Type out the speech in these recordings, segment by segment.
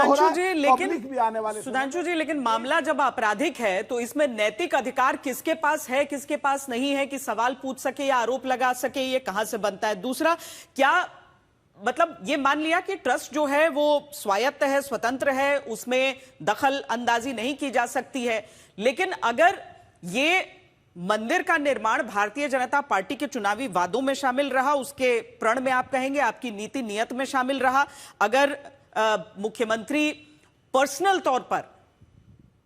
हो रहा सुधांशु है, जी, पब्लिक भी आने वाले सुधांशु जी, लेकिन मामला जब आपराधिक है तो इसमें नैतिक अधिकार किसके पास है, किसके पास नहीं है कि सवाल पूछ सके या आरोप लगा सके, ये कहां से बनता है? दूसरा, क्या मतलब ये मान लिया कि ट्रस्ट जो है वो स्वायत्त है, स्वतंत्र है, उसमें दखल अंदाजी नहीं की जा सकती है, लेकिन अगर ये मंदिर का निर्माण भारतीय जनता पार्टी के चुनावी वादों में शामिल रहा, उसके प्रण में आप कहेंगे आपकी नीति नियत में शामिल रहा, अगर मुख्यमंत्री पर्सनल तौर पर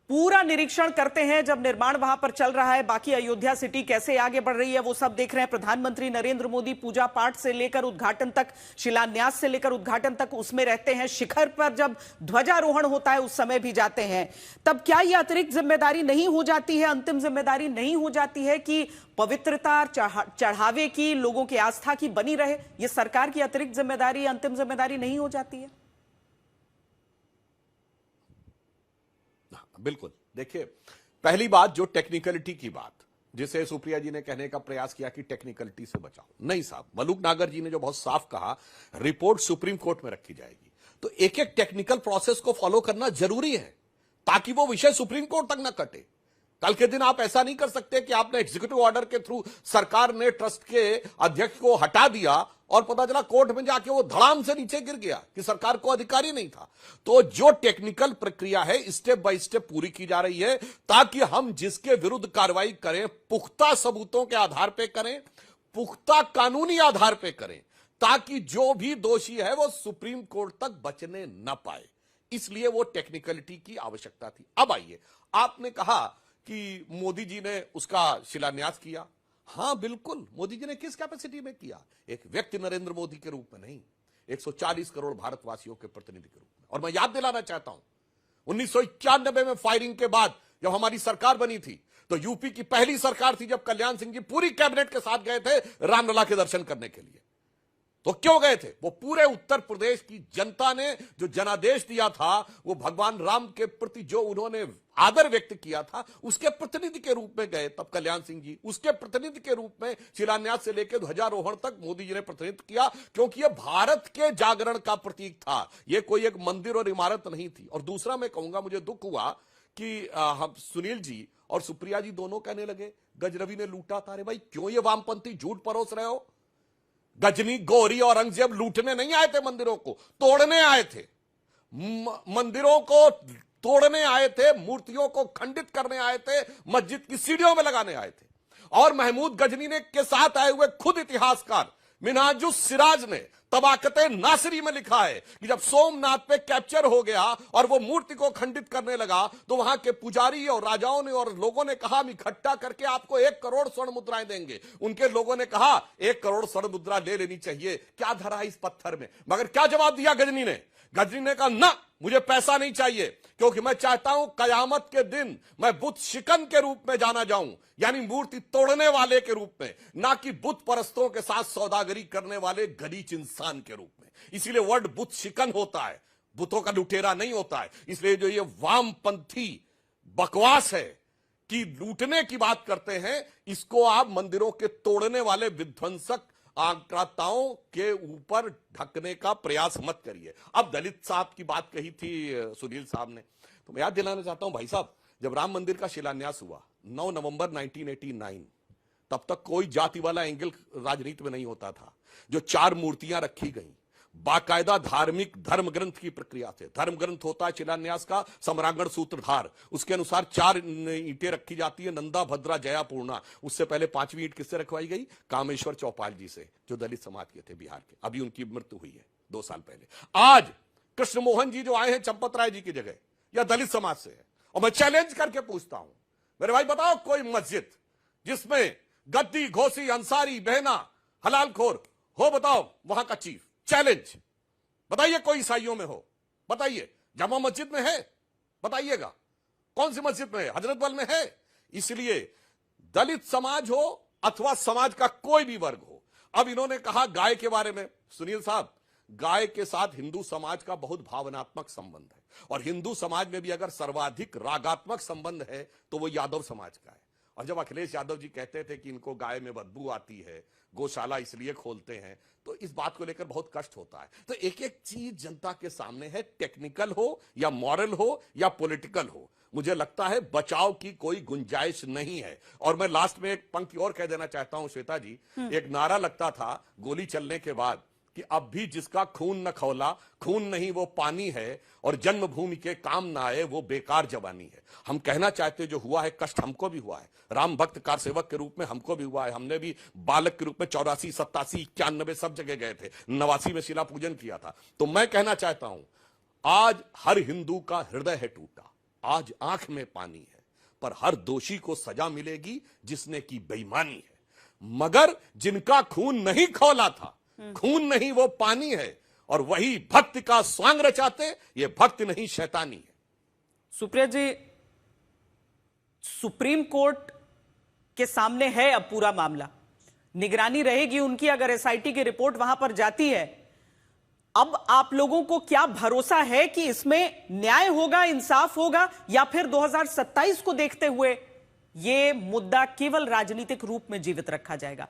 पूरा निरीक्षण करते हैं जब निर्माण वहां पर चल रहा है, बाकी अयोध्या सिटी कैसे आगे बढ़ रही है वो सब देख रहे हैं, प्रधानमंत्री नरेंद्र मोदी पूजा पाठ से लेकर उद्घाटन तक, शिलान्यास से लेकर उद्घाटन तक उसमें रहते हैं, शिखर पर जब ध्वजारोहण होता है उस समय भी जाते हैं, तब क्या यह अतिरिक्त जिम्मेदारी नहीं हो जाती है, अंतिम जिम्मेदारी नहीं हो जाती है कि पवित्रता चढ़ावे की, लोगों की आस्था की बनी रहे? यह सरकार की अतिरिक्त जिम्मेदारी, अंतिम जिम्मेदारी नहीं हो जाती है? बिल्कुल। देखिए, पहली बात जो टेक्निकलिटी की बात, जिसे सुप्रिया जी ने कहने का प्रयास किया कि टेक्निकलिटी से बचाओ, नहीं साहब, मलूक नागर जी ने जो बहुत साफ कहा, रिपोर्ट सुप्रीम कोर्ट में रखी जाएगी, तो एक एक टेक्निकल प्रोसेस को फॉलो करना जरूरी है ताकि वो विषय सुप्रीम कोर्ट तक न कटे। कल के दिन आप ऐसा नहीं कर सकते कि आपने एग्जीक्यूटिव ऑर्डर के थ्रू सरकार ने ट्रस्ट के अध्यक्ष को हटा दिया और पता चला कोर्ट में जाके वो धड़ाम से नीचे गिर गया कि सरकार को अधिकारी नहीं था। तो जो टेक्निकल प्रक्रिया है स्टेप बाय स्टेप पूरी की जा रही है ताकि हम जिसके विरुद्ध कार्रवाई करें पुख्ता सबूतों के आधार पर करें, पुख्ता कानूनी आधार पर करें, ताकि जो भी दोषी है वो सुप्रीम कोर्ट तक बचने न पाए। इसलिए वो टेक्निकलिटी की आवश्यकता थी। अब आइए, आपने कहा कि मोदी जी ने उसका शिलान्यास किया। हां बिल्कुल, मोदी जी ने किस कैपेसिटी में किया? एक व्यक्ति नरेंद्र मोदी के रूप में नहीं, 140 करोड़ भारतवासियों के प्रतिनिधि के रूप में। और मैं याद दिलाना चाहता हूं, 1991 में फायरिंग के बाद जब हमारी सरकार बनी थी तो यूपी की पहली सरकार थी जब कल्याण सिंह जी पूरी कैबिनेट के साथ गए थे रामलला के दर्शन करने के लिए। तो क्यों गए थे? वो पूरे उत्तर प्रदेश की जनता ने जो जनादेश दिया था, वो भगवान राम के प्रति जो उन्होंने आदर व्यक्त किया था, उसके प्रतिनिधि के रूप में गए तब कल्याण सिंह जी, उसके प्रतिनिधि के रूप में शिलान्यास से लेकर ध्वजारोहण तक मोदी जी ने प्रतिनिधित्व किया, क्योंकि यह भारत के जागरण का प्रतीक था, यह कोई एक मंदिर और इमारत नहीं थी। और दूसरा मैं कहूंगा, मुझे दुख हुआ कि हम सुनील जी और सुप्रिया जी दोनों कहने लगे गजरवि ने लूटा था। अरे भाई, क्यों ये वामपंथी झूठ परोस रहे हो? गजनी, गौरी और औरंगजेब लूटने नहीं आए थे, मंदिरों को तोड़ने आए थे, मंदिरों को तोड़ने आए थे, मूर्तियों को खंडित करने आए थे, मस्जिद की सीढ़ियों में लगाने आए थे। और महमूद गजनी ने के साथ आए हुए खुद इतिहासकार मिन्हाजुस सिराज ने तबाकते नासिरी में लिखा है कि जब सोमनाथ पे कैप्चर हो गया और वो मूर्ति को खंडित करने लगा तो वहां के पुजारी और राजाओं ने और लोगों ने कहा हम इकट्ठा करके आपको 1 करोड़ स्वर्ण मुद्राएं देंगे। उनके लोगों ने कहा 1 करोड़ स्वर्ण मुद्रा ले लेनी चाहिए, क्या धरा इस पत्थर में? मगर क्या जवाब दिया गजनी ने? गजनी ने कहा ना, मुझे पैसा नहीं चाहिए, क्योंकि मैं चाहता हूं कयामत के दिन मैं बुत शिकन के रूप में जाना जाऊं, यानी मूर्ति तोड़ने वाले के रूप में, ना कि बुत परस्तों के साथ सौदागरी करने वाले गलीच इंसान के रूप में। इसीलिए वर्ड बुत शिकन होता है, बुतों का लुटेरा नहीं होता है। इसलिए जो ये वामपंथी बकवास है कि लूटने की बात करते हैं, इसको आप मंदिरों के तोड़ने वाले विध्वंसक आक्रांताओं के ऊपर ढकने का प्रयास मत करिए। अब दलित साहब की बात कही थी सुनील साहब ने, तो मैं याद दिलाना चाहता हूं भाई साहब, जब राम मंदिर का शिलान्यास हुआ 9 नवंबर 1989, तब तक कोई जाति वाला एंगल राजनीति में नहीं होता था। जो 4 मूर्तियां रखी गई बाकायदा धार्मिक धर्म ग्रंथ की प्रक्रिया से, धर्म ग्रंथ होता है शिलान्यास का सम्रांगण सूत्रधार, उसके अनुसार 4 ईंटें रखी जाती है, नंदा, भद्रा, जया, पूर्णा। उससे पहले 5वीं ईंट किससे रखवाई गई? कामेश्वर चौपाल जी से, जो दलित समाज के थे बिहार के। अभी उनकी मृत्यु हुई है 2 साल पहले। आज कृष्ण मोहन जी जो आए हैं चंपत राय जी की जगह, या दलित समाज से है। और मैं चैलेंज करके पूछता हूं, मेरे भाई बताओ कोई मस्जिद जिसमें गद्दी, घोसी, अंसारी, बहना, हलालखोर हो, बताओ वहां का चीफ। चैलेंज, बताइए कोई ईसाइयों में हो, बताइए। जामा मस्जिद में है, बताइएगा। कौन सी मस्जिद में है? हजरतबल में है। इसलिए दलित समाज हो अथवा समाज का कोई भी वर्ग हो, अब इन्होंने कहा गाय के बारे में, सुनील साहब, गाय के साथ हिंदू समाज का बहुत भावनात्मक संबंध है, और हिंदू समाज में भी अगर सर्वाधिक रागात्मक संबंध है तो वो यादव समाज का है। और जब अखिलेश यादव जी कहते थे कि इनको गाय में बदबू आती है, गौशाला इसलिए खोलते हैं, तो इस बात को लेकर बहुत कष्ट होता है। तो एक एक चीज जनता के सामने है, टेक्निकल हो या मॉरल हो या पॉलिटिकल हो, मुझे लगता है बचाव की कोई गुंजाइश नहीं है। और मैं लास्ट में एक पंक्ति और कह देना चाहता हूं श्वेता जी, एक नारा लगता था गोली चलने के बाद कि अब भी जिसका खून न खौला, खून नहीं वो पानी है, और जन्मभूमि के काम ना आए वो बेकार जवानी है। हम कहना चाहते जो हुआ है, कष्ट हमको भी हुआ है, राम भक्त कार सेवक के रूप में हमको भी हुआ है। हमने भी बालक के रूप में 84, 87, 91 सब जगह गए थे, 89 में शिला पूजन किया था। तो मैं कहना चाहता हूं, आज हर हिंदू का हृदय है टूटा, आज आंख में पानी है, पर हर दोषी को सजा मिलेगी जिसने की बेईमानी है। मगर जिनका खून नहीं खौला था, खून नहीं वो पानी है, और वही भक्त का स्वांग रचाते, ये भक्त नहीं शैतानी है। सुप्रिया जी, सुप्रीम कोर्ट के सामने है अब पूरा मामला, निगरानी रहेगी उनकी अगर एसआईटी की रिपोर्ट वहां पर जाती है। अब आप लोगों को क्या भरोसा है कि इसमें न्याय होगा, इंसाफ होगा, या फिर 2027 को देखते हुए यह मुद्दा केवल राजनीतिक रूप में जीवित रखा जाएगा?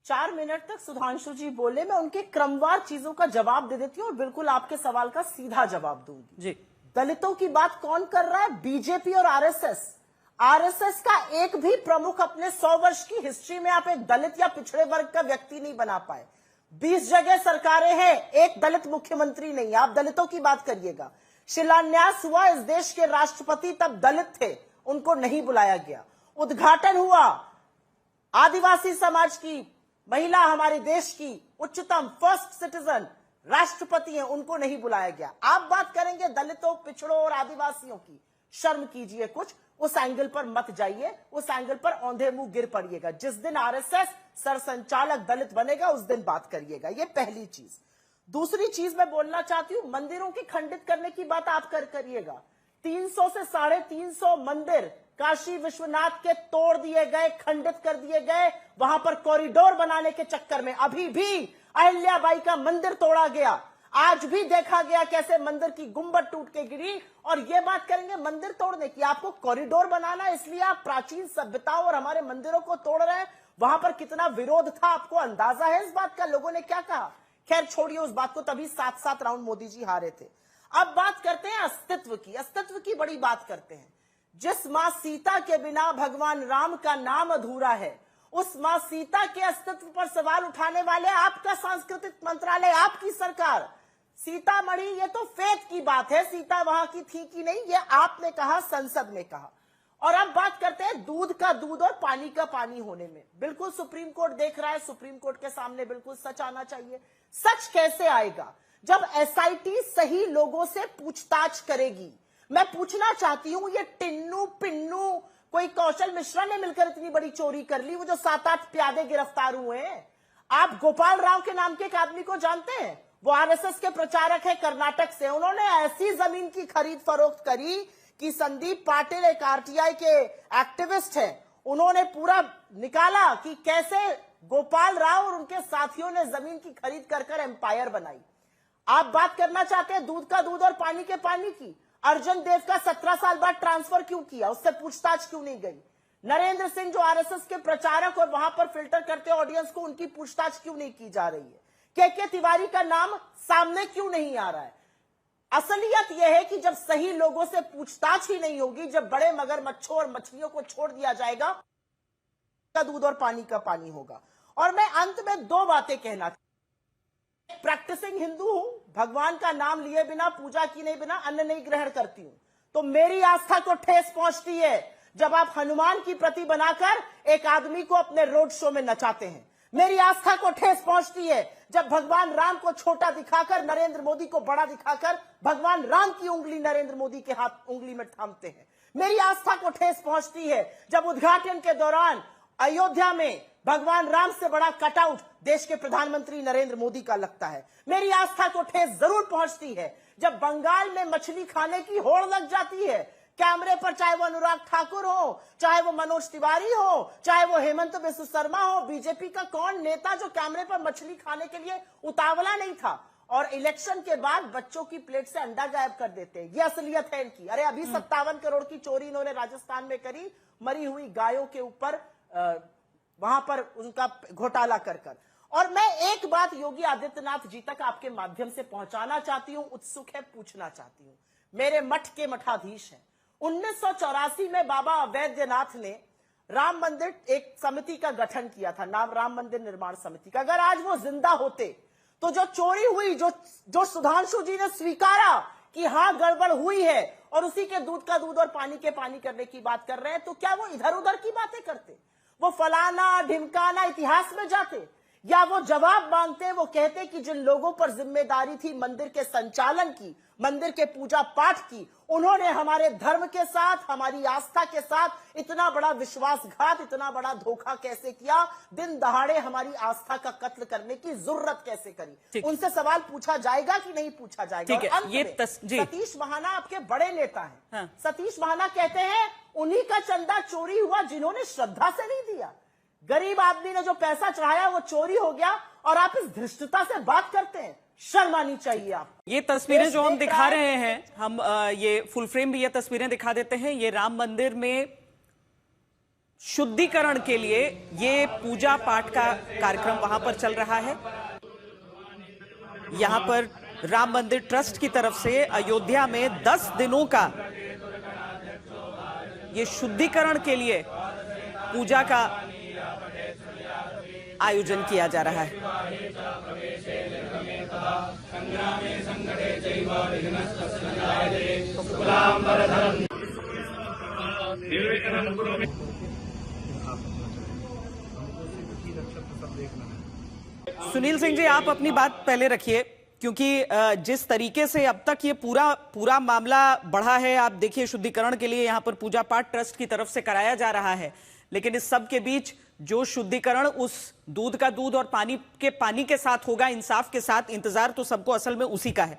4 मिनट तक सुधांशु जी बोले, मैं उनके क्रमवार चीजों का जवाब दे देती हूँ और बिल्कुल आपके सवाल का सीधा जवाब दूंगी। जी, दलितों की बात कौन कर रहा है? बीजेपी और आरएसएस। आरएसएस का एक भी प्रमुख अपने 100 वर्ष की हिस्ट्री में आप एक दलित या पिछड़े वर्ग का व्यक्ति नहीं बना पाए। 20 जगह सरकारें हैं, एक दलित मुख्यमंत्री नहीं। आप दलितों की बात करिएगा, शिलान्यास हुआ, इस देश के राष्ट्रपति तब दलित थे, उनको नहीं बुलाया गया। उद्घाटन हुआ, आदिवासी समाज की महिला, हमारे देश की उच्चतम फर्स्ट सिटीजन राष्ट्रपति हैं, उनको नहीं बुलाया गया। आप बात करेंगे दलितों, पिछड़ों और आदिवासियों की, शर्म कीजिए कुछ, उस एंगल पर मत जाइए, उस एंगल पर औंधे मुंह गिर पड़िएगा। जिस दिन आरएसएस सरसंचालक दलित बनेगा उस दिन बात करिएगा। ये पहली चीज। दूसरी चीज मैं बोलना चाहती हूं, मंदिरों की खंडित करने की बात आप करिएगा। 300 से 350 मंदिर काशी विश्वनाथ के तोड़ दिए गए, खंडित कर दिए गए, वहां पर कॉरिडोर बनाने के चक्कर में। अभी भी अहिल्याबाई का मंदिर तोड़ा गया, आज भी देखा गया कैसे मंदिर की गुंबद टूट के गिरी। और ये बात करेंगे मंदिर तोड़ने की, आपको कॉरिडोर बनाना, इसलिए आप प्राचीन सभ्यताओं और हमारे मंदिरों को तोड़ रहे हैं। वहां पर कितना विरोध था, आपको अंदाजा है इस बात का, लोगों ने क्या कहा? खैर छोड़िए उस बात को, तभी 7-7 राउंड मोदी जी हारे थे। अब बात करते हैं अस्तित्व की, अस्तित्व की बड़ी बात करते हैं। जिस मां सीता के बिना भगवान राम का नाम अधूरा है, उस मां सीता के अस्तित्व पर सवाल उठाने वाले आपका सांस्कृतिक मंत्रालय, आपकी सरकार। सीतामढ़ी, ये तो फेथ की बात है, सीता वहां की थी कि नहीं, ये आपने कहा, संसद में कहा। और अब बात करते हैं दूध का दूध और पानी का पानी होने में। बिल्कुल सुप्रीम कोर्ट देख रहा है, सुप्रीम कोर्ट के सामने बिल्कुल सच आना चाहिए। सच कैसे आएगा? जब एसआईटी सही लोगों से पूछताछ करेगी। मैं पूछना चाहती हूं, ये टिन्नू पिन्नू कोई कौशल मिश्रा ने मिलकर इतनी बड़ी चोरी कर ली, वो जो 7-8 प्यादे गिरफ्तार हुए हैं। आप गोपाल राव के नाम के एक आदमी को जानते हैं? वो आरएसएस के प्रचारक है, कर्नाटक से। उन्होंने ऐसी जमीन की खरीद फरोख्त करी कि संदीप पाटिल एक आरटीआई के एक्टिविस्ट हैं, उन्होंने पूरा निकाला कि कैसे गोपाल राव और उनके साथियों ने जमीन की खरीद कर एम्पायर बनाई। आप बात करना चाहते हैं दूध का दूध और पानी के पानी की? अर्जुन देव का 17 साल बाद ट्रांसफर क्यों किया, उससे पूछताछ क्यों नहीं गई? नरेंद्र सिंह जो आरएसएस के प्रचारक और वहां पर फिल्टर करते ऑडियंस को, उनकी पूछताछ क्यों नहीं की जा रही है? के तिवारी का नाम सामने क्यों नहीं आ रहा है? असलियत यह है कि जब सही लोगों से पूछताछ ही नहीं होगी, जब बड़े मगरमच्छों और मछलियों को छोड़ दिया जाएगा, का दूध और पानी का पानी होगा। और मैं अंत में 2 बातें कहना, प्रैक्टिसिंग हिंदू हूं, भगवान का नाम लिए बिना, पूजा की नहीं बिना अन्न नहीं ग्रहण करती हूं, तो मेरी आस्था को ठेस पहुंचती है जब आप हनुमान की प्रति बनाकर एक आदमी को अपने रोड शो में नचाते हैं। मेरी आस्था को ठेस पहुंचती है जब भगवान राम को छोटा दिखाकर, नरेंद्र मोदी को बड़ा दिखाकर भगवान राम की उंगली नरेंद्र मोदी के हाथ उंगली में थामते हैं। मेरी आस्था को ठेस पहुंचती है जब उद्घाटन के दौरान अयोध्या में भगवान राम से बड़ा कटआउट देश के प्रधानमंत्री नरेंद्र मोदी का लगता है। मेरी आस्था को ठेस जरूर पहुंचती है जब बंगाल में मछली खाने की होड़ लग जाती है, कैमरे पर, चाहे वो अनुराग ठाकुर हो, चाहे वो मनोज तिवारी हो, चाहे वो हेमंत बिस्व शर्मा हो, बीजेपी का कौन नेता जो कैमरे पर मछली खाने के लिए उतावला नहीं था? और इलेक्शन के बाद बच्चों की प्लेट से अंडा गायब कर देते हैं। ये असलियत है इनकी। अरे अभी 57 करोड़ की चोरी इन्होंने राजस्थान में करी, मरी हुई गायों के ऊपर वहां पर उनका घोटाला कर कर। और मैं एक बात योगी आदित्यनाथ जी तक आपके माध्यम से पहुंचाना चाहती हूं, उत्सुक है, पूछना चाहती हूं। मेरे मठ के मठाधीश हैं, 1984 में बाबा अवैधनाथ ने राम मंदिर एक समिति का गठन किया था, नाम राम मंदिर निर्माण समिति का। अगर आज वो जिंदा होते तो जो चोरी हुई, जो सुधांशु जी ने स्वीकारा कि हां गड़बड़ हुई है और उसी के दूध का दूध और पानी के पानी करने की बात कर रहे हैं, तो क्या वो इधर उधर की बातें करते? वो फलाना ढिमकाना इतिहास में जाते, या वो जवाब मांगते? वो कहते कि जिन लोगों पर जिम्मेदारी थी मंदिर के संचालन की, मंदिर के पूजा पाठ की, उन्होंने हमारे धर्म के साथ, हमारी आस्था के साथ इतना बड़ा विश्वासघात, इतना बड़ा धोखा कैसे किया? दिन दहाड़े हमारी आस्था का कत्ल करने की जरूरत कैसे करी? उनसे सवाल पूछा जाएगा कि नहीं पूछा जाएगा? ठीक है, ये सतीश महाना आपके बड़े नेता हैं। हाँ। सतीश महाना कहते हैं उन्हीं का चंदा चोरी हुआ जिन्होंने श्रद्धा से नहीं दिया। गरीब आदमी ने जो पैसा चढ़ाया वो चोरी हो गया, और आप इस धृष्टता से बात करते हैं। शर्म आनी चाहिए आप। ये तस्वीरें जो हम दिखा रहे हैं, हम ये फुल फ्रेम भी ये तस्वीरें दिखा देते हैं। ये राम मंदिर में शुद्धिकरण के लिए ये पूजा पाठ का कार्यक्रम वहां पर चल रहा है। यहां पर राम मंदिर ट्रस्ट की तरफ से अयोध्या में 10 दिनों का ये शुद्धिकरण के लिए पूजा का आयोजन किया जा रहा है। सुनील सिंह जी, आप अपनी बात पहले रखिए, क्योंकि जिस तरीके से अब तक ये पूरा मामला बढ़ा है, आप देखिए शुद्धिकरण के लिए यहां पर पूजा पाठ ट्रस्ट की तरफ से कराया जा रहा है, लेकिन इस सब के बीच जो शुद्धिकरण उस दूध का दूध और पानी के साथ होगा, इंसाफ के साथ, इंतजार तो सबको असल में उसी का है।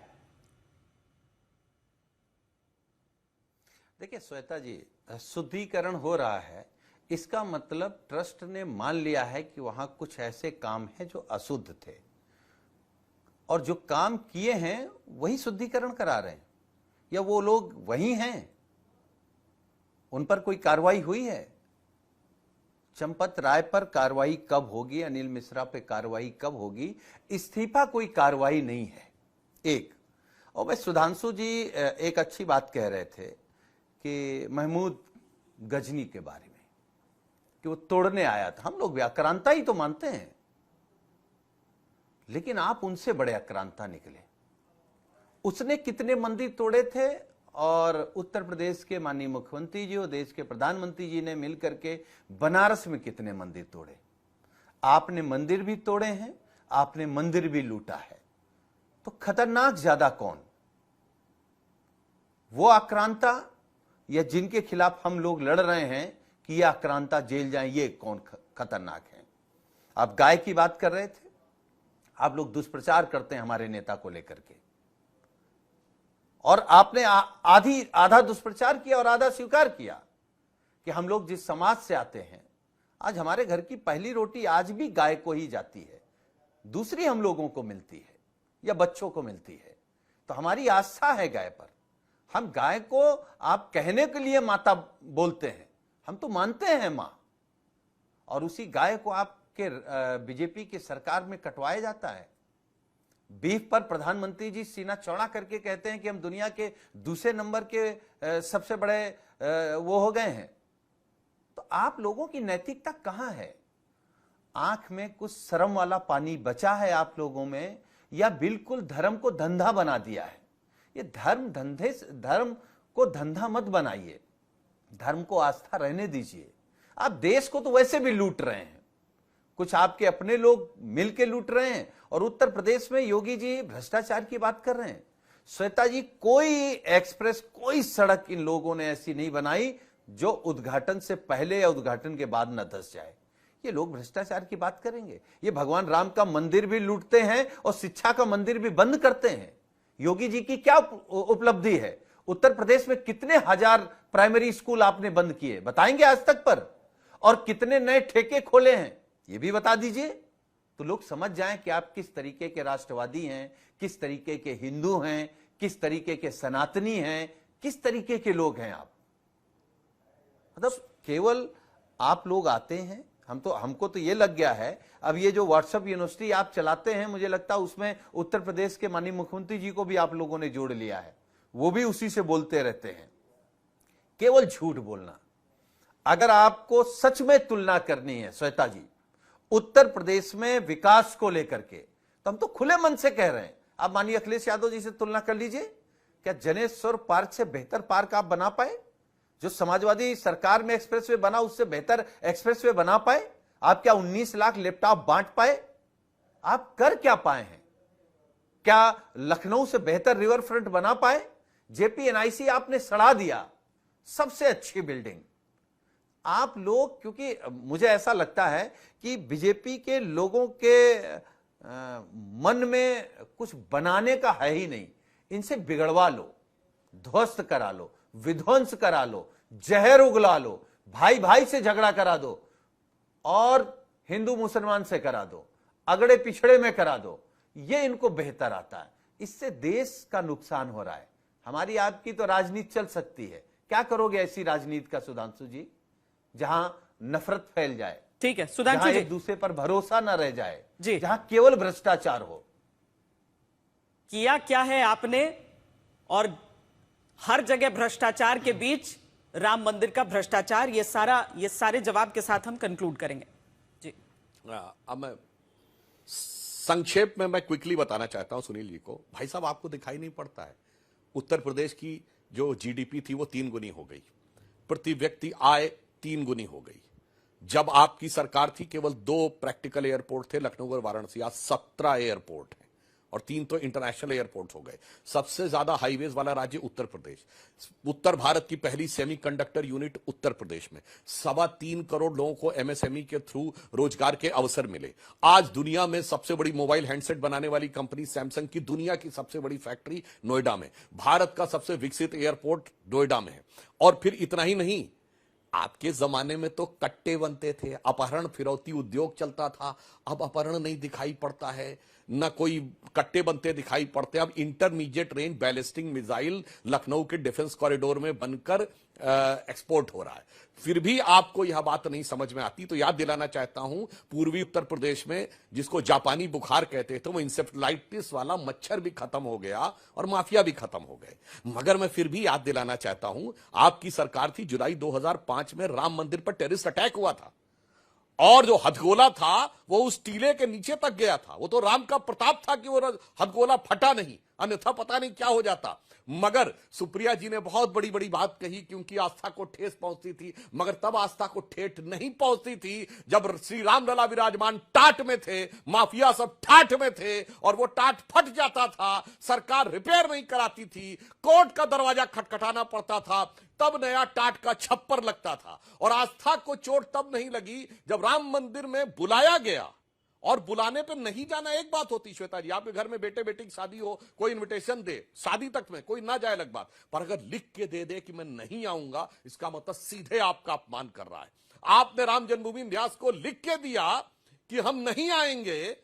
देखिए श्वेता जी, शुद्धिकरण हो रहा है, इसका मतलब ट्रस्ट ने मान लिया है कि वहां कुछ ऐसे काम हैं जो अशुद्ध थे, और जो काम किए हैं वही शुद्धिकरण करा रहे हैं, या वो लोग वही हैं, उन पर कोई कार्रवाई हुई है? चंपत राय पर कार्रवाई कब होगी, अनिल मिश्रा पे कार्रवाई कब होगी? इस्तीफा कोई कार्रवाई नहीं है। एक और मैं, सुधांशु जी एक अच्छी बात कह रहे थे कि महमूद गजनी के बारे में, कि वो तोड़ने आया था। हम लोग आक्रांता ही तो मानते हैं, लेकिन आप उनसे बड़े आक्रांता निकले। उसने कितने मंदिर तोड़े थे, और उत्तर प्रदेश के माननीय मुख्यमंत्री जी और देश के प्रधानमंत्री जी ने मिलकर के बनारस में कितने मंदिर तोड़े। आपने मंदिर भी तोड़े हैं, आपने मंदिर भी लूटा है, तो खतरनाक ज्यादा कौन? वो आक्रांता, या जिनके खिलाफ हम लोग लड़ रहे हैं कि ये आक्रांता जेल जाएं, ये कौन खतरनाक है? आप गाय की बात कर रहे थे, आप लोग दुष्प्रचार करते हैं हमारे नेता को लेकर के, और आपने आधा दुष्प्रचार किया और आधा स्वीकार किया कि हम लोग जिस समाज से आते हैं, आज हमारे घर की पहली रोटी आज भी गाय को ही जाती है, दूसरी हम लोगों को मिलती है या बच्चों को मिलती है। तो हमारी आस्था है गाय पर। हम गाय को आप कहने के लिए माता बोलते हैं, हम तो मानते हैं मां, और उसी गाय को आपके बीजेपी की सरकार में कटवाया जाता है। बीफ पर प्रधानमंत्री जी सीना चौड़ा करके कहते हैं कि हम दुनिया के दूसरे नंबर के सबसे बड़े वो हो गए हैं। तो आप लोगों की नैतिकता कहां है? आंख में कुछ शर्म वाला पानी बचा है आप लोगों में, या बिल्कुल धर्म को धंधा बना दिया है? ये धर्म को धंधा मत बनाइए, धर्म को आस्था रहने दीजिए। आप देश को तो वैसे भी लूट रहे हैं, कुछ आपके अपने लोग मिलके लूट रहे हैं, और उत्तर प्रदेश में योगी जी भ्रष्टाचार की बात कर रहे हैं। श्वेता जी, कोई एक्सप्रेस, कोई सड़क इन लोगों ने ऐसी नहीं बनाई जो उद्घाटन से पहले या उद्घाटन के बाद न धंस जाए। ये लोग भ्रष्टाचार की बात करेंगे। ये भगवान राम का मंदिर भी लूटते हैं और शिक्षा का मंदिर भी बंद करते हैं। योगी जी की क्या उपलब्धि है? उत्तर प्रदेश में कितने हजार प्राइमरी स्कूल आपने बंद किए, बताएंगे आज तक पर? और कितने नए ठेके खोले हैं, ये भी बता दीजिए। तो लोग समझ जाएं कि आप किस तरीके के राष्ट्रवादी हैं, किस तरीके के हिंदू हैं, किस तरीके के सनातनी हैं, किस तरीके के लोग हैं आप। मतलब केवल आप लोग आते हैं, हमको तो ये लग गया है, अब ये जो व्हाट्सएप यूनिवर्सिटी आप चलाते हैं, मुझे लगता है उसमें उत्तर प्रदेश के माननीय मुख्यमंत्री जी को भी आप लोगों ने जोड़ लिया है, वो भी उसी से बोलते रहते हैं। केवल झूठ बोलना। अगर आपको सच में तुलना करनी है श्वेता जी उत्तर प्रदेश में विकास को लेकर के, तो हम तो खुले मन से कह रहे हैं, आप माननीय अखिलेश यादव जी से तुलना कर लीजिए। क्या जनेश्वर पार्क से बेहतर पार्क आप बना पाए? जो समाजवादी सरकार में एक्सप्रेसवे बना उससे बेहतर एक्सप्रेसवे बना पाए? आप क्या 19 लाख लैपटॉप बांट पाए? आप कर क्या पाए हैं? क्या लखनऊ से बेहतर रिवर फ्रंट बना पाए? जेपीएनआईसी आपने सड़ा दिया, सबसे अच्छी बिल्डिंग। आप लोग, क्योंकि मुझे ऐसा लगता है कि बीजेपी के लोगों के मन में कुछ बनाने का है ही नहीं। इनसे बिगड़वा लो, ध्वस्त करा लो, विध्वंस करा लो, जहर उगला लो, भाई भाई से झगड़ा करा दो और हिंदू मुसलमान से करा दो, अगड़े पिछड़े में करा दो, ये इनको बेहतर आता है। इससे देश का नुकसान हो रहा है। हमारी आपकी तो राजनीति चल सकती है, क्या करोगे ऐसी राजनीति का सुधांशु जी, जहां नफरत फैल जाए, ठीक है सुधांशु जी, एक दूसरे पर भरोसा न रह जाए जी, जहां केवल भ्रष्टाचार हो। किया क्या है आपने, और हर जगह भ्रष्टाचार के बीच राम मंदिर का भ्रष्टाचार, ये सारे जवाब के साथ हम कंक्लूड करेंगे जी। अब मैं संक्षेप में मैं क्विकली बताना चाहता हूं सुनील जी को। भाई साहब, आपको दिखाई नहीं पड़ता है उत्तर प्रदेश की जो जीडीपी थी वो 3 गुनी हो गई, प्रति व्यक्ति आय 3 गुनी हो गई। जब आपकी सरकार थी केवल 2 प्रैक्टिकल एयरपोर्ट थे, लखनऊ और वाराणसी। आज 17 एयरपोर्ट हैं और 3 तो इंटरनेशनल एयरपोर्ट हो गए। सबसे ज्यादा हाईवेज वाला राज्य उत्तर प्रदेश। उत्तर भारत की पहली सेमीकंडक्टर यूनिट उत्तर प्रदेश में। 3.25 करोड़ लोगों को एमएसएमई के थ्रू रोजगार के अवसर मिले। आज दुनिया में सबसे बड़ी मोबाइल हैंडसेट बनाने वाली कंपनी सैमसंग की दुनिया की सबसे बड़ी फैक्ट्री नोएडा में। भारत का सबसे विकसित एयरपोर्ट नोएडा में है। और फिर इतना ही नहीं, आपके जमाने में तो कट्टे बनते थे, अपहरण फिरौती उद्योग चलता था। अब अपहरण नहीं दिखाई पड़ता है, न कोई कट्टे बनते दिखाई पड़ते। अब intermediate range ballistic missile Lucknow के डिफेंस कॉरिडोर में बनकर एक्सपोर्ट हो रहा है। फिर भी आपको यह बात नहीं समझ में आती। तो याद दिलाना चाहता हूं, पूर्वी उत्तर प्रदेश में जिसको जापानी बुखार कहते थे, वो इंसेफ्लाइटिस वाला मच्छर भी खत्म हो गया और माफिया भी खत्म हो गए। मगर मैं फिर भी याद दिलाना चाहता हूं, आपकी सरकार थी, जुलाई 2005 में राम मंदिर पर टेररिस्ट अटैक हुआ था और जो हथगोला था वो उस टीले के नीचे तक गया था। वो तो राम का प्रताप था कि वो हथगोला फटा नहीं, अन्यथा पता नहीं क्या हो जाता। मगर सुप्रिया जी ने बहुत बड़ी बड़ी बात कही कि उनकी आस्था को ठेस पहुंचती थी, मगर तब आस्था को ठेठ नहीं पहुंचती थी जब श्री राम लला विराजमान टाट में थे, माफिया सब ठाठ में थे और वो टाट फट जाता था, सरकार रिपेयर नहीं कराती थी, कोर्ट का दरवाजा खटखटाना पड़ता था, तब नया टाट का छप्पर लगता था। और आस्था को चोट तब नहीं लगी जब राम मंदिर में बुलाया गया। और बुलाने पे नहीं जाना एक बात होती श्वेता जी, आपके घर में बेटे बेटी की शादी हो, कोई इनविटेशन दे, शादी तक में कोई ना जाए अलग बात, पर अगर लिख के दे दे कि मैं नहीं आऊंगा, इसका मतलब सीधे आपका अपमान कर रहा है। आपने राम जन्मभूमि न्यास को लिख के दिया कि हम नहीं आएंगे,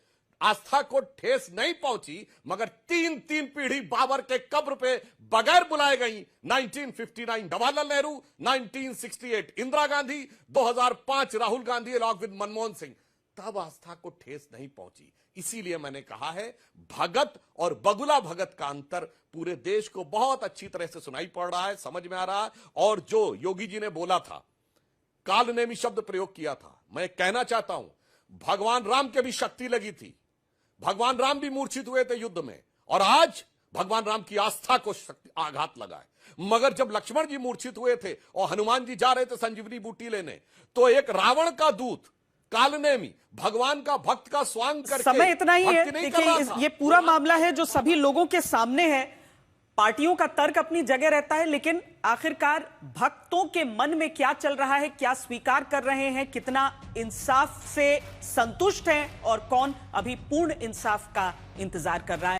आस्था को ठेस नहीं पहुंची, मगर 3 पीढ़ी बाबर के कब्र पे बगैर बुलाए गई। 1959 जवाहरलाल नेहरू, 1968 इंदिरा गांधी, 2005 राहुल गांधी अलॉन्ग विद मनमोहन सिंह, तब आस्था को ठेस नहीं पहुंची। इसीलिए मैंने कहा है, भगत और बगुला भगत का अंतर पूरे देश को बहुत अच्छी तरह से सुनाई पड़ रहा है, समझ में आ रहा है। और जो योगी जी ने बोला था, कालनेमी शब्द प्रयोग किया था, मैं कहना चाहता हूं, भगवान राम के भी शक्ति लगी थी, भगवान राम भी मूर्छित हुए थे युद्ध में, और आज भगवान राम की आस्था को आघात लगा है। मगर जब लक्ष्मण जी मूर्छित हुए थे और हनुमान जी जा रहे थे संजीवनी बूटी लेने, तो एक रावण का दूत कालनेमी भगवान का भक्त का स्वांग करके, समय इतना ही है। देखिए देखिए, ये पूरा मामला है जो सभी लोगों के सामने है। पार्टियों का तर्क अपनी जगह रहता है, लेकिन आखिरकार भक्तों के मन में क्या चल रहा है, क्या स्वीकार कर रहे हैं, कितना इंसाफ से संतुष्ट हैं और कौन अभी पूर्ण इंसाफ का इंतजार कर रहा है।